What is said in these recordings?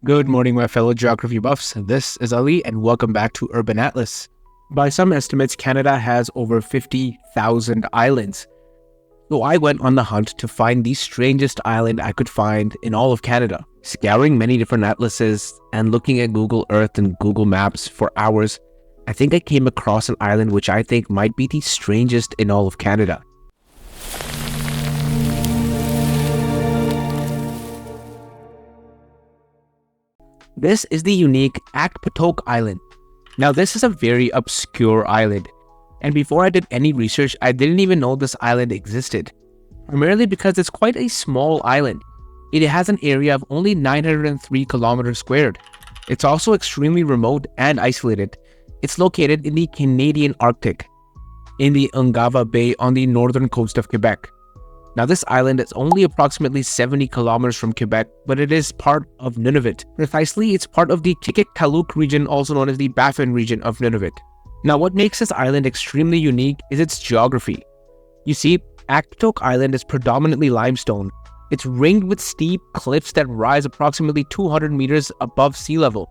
Good morning, my fellow geography buffs. This is Ali, and welcome back to Urban Atlas. By some estimates, Canada has over 50,000 islands. So I went on the hunt to find the strangest island I could find in all of Canada. Scouring many different atlases and looking at Google Earth and Google Maps for hours, I think I came across an island which I think might be the strangest in all of Canada. This is the unique Akpatok Island. Now this is a very obscure island, and before I did any research, I didn't even know this island existed. Primarily because it's quite a small island. It has an area of only 903 kilometers squared. It's also extremely remote and isolated. It's located in the Canadian Arctic, in the Ungava Bay on the northern coast of Quebec. Now this island is only approximately 70 kilometers from Quebec, but it is part of Nunavut. Precisely, it's part of the Qikiqtaaluk region, also known as the Baffin region of Nunavut. Now what makes this island extremely unique is its geography. You see, Akpatok Island is predominantly limestone. It's ringed with steep cliffs that rise approximately 200 meters above sea level.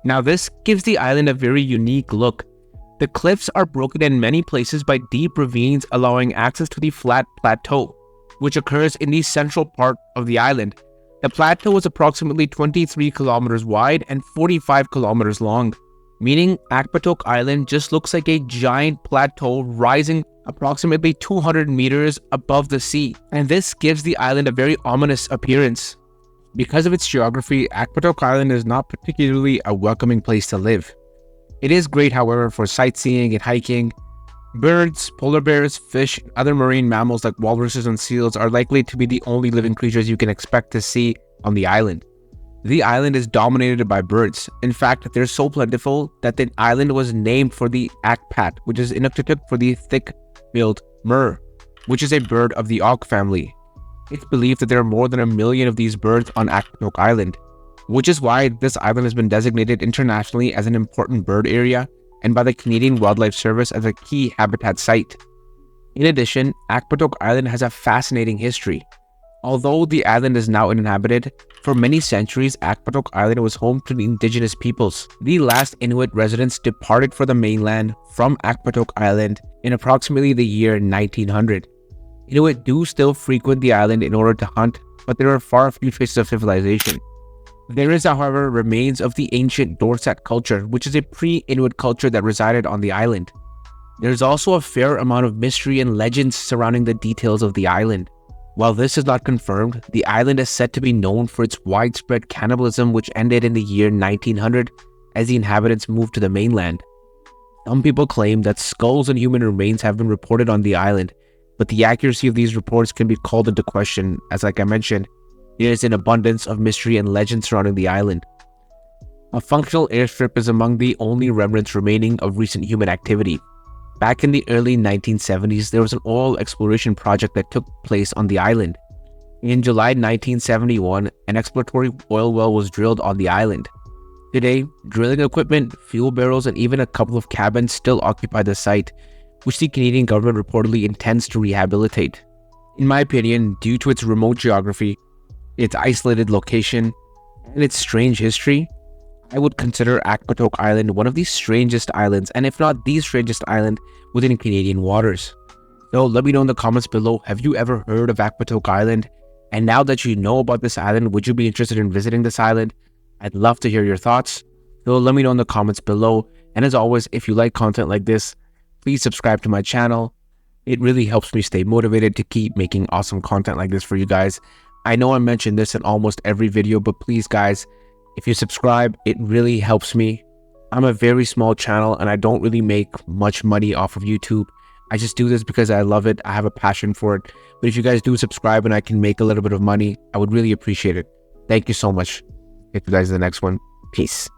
Now this gives the island a very unique look. The cliffs are broken in many places by deep ravines, allowing access to the flat plateau, which occurs in the central part of the island. The plateau is approximately 23 kilometers wide and 45 kilometers long, meaning Akpatok Island just looks like a giant plateau rising approximately 200 meters above the sea, and this gives the island a very ominous appearance. Because of its geography, Akpatok Island is not particularly a welcoming place to live. It is great, however, for sightseeing and hiking. Birds, polar bears, fish, and other marine mammals like walruses and seals are likely to be the only living creatures you can expect to see on the island. The island is dominated by birds. In fact, they're so plentiful that the island was named for the Akpat, which is Inuktitut for the thick-billed murre, which is a bird of the auk family. It's believed that there are more than 1 million of these birds on Akpatok Island, which is why this island has been designated internationally as an important bird area and by the Canadian Wildlife Service as a key habitat site. In addition, Akpatok Island has a fascinating history. Although the island is now uninhabited, for many centuries Akpatok Island was home to the indigenous peoples. The last Inuit residents departed for the mainland from Akpatok Island in approximately the year 1900. Inuit do still frequent the island in order to hunt, but there are far few traces of civilization. There is, however, remains of the ancient Dorset culture, which is a pre-Inuit culture that resided on the island. There's also a fair amount of mystery and legends surrounding the details of the island. While this is not confirmed, the island is said to be known for its widespread cannibalism, which ended in the year 1900 as the inhabitants moved to the mainland. Some people claim that skulls and human remains have been reported on the island, but the accuracy of these reports can be called into question, as like I mentioned, there is an abundance of mystery and legend surrounding the island. A functional airstrip is among the only remnants remaining of recent human activity. Back in the early 1970s, there was an oil exploration project that took place on the island. In July 1971, an exploratory oil well was drilled on the island. Today, drilling equipment, fuel barrels, and even a couple of cabins still occupy the site, which the Canadian government reportedly intends to rehabilitate. In my opinion, due to its remote geography, its isolated location, and its strange history, I would consider Akpatok Island one of the strangest islands, and if not the strangest island within Canadian waters. So let me know in the comments below, have you ever heard of Akpatok Island? And now that you know about this island, would you be interested in visiting this island? I'd love to hear your thoughts. So let me know in the comments below. And as always, if you like content like this, please subscribe to my channel. It really helps me stay motivated to keep making awesome content like this for you guys. I know I mentioned this in almost every video, but please guys, if you subscribe, it really helps me. I'm a very small channel and I don't really make much money off of YouTube. I just do this because I love it. I have a passion for it. But if you guys do subscribe and I can make a little bit of money, I would really appreciate it. Thank you so much. Catch you guys in the next one. Peace.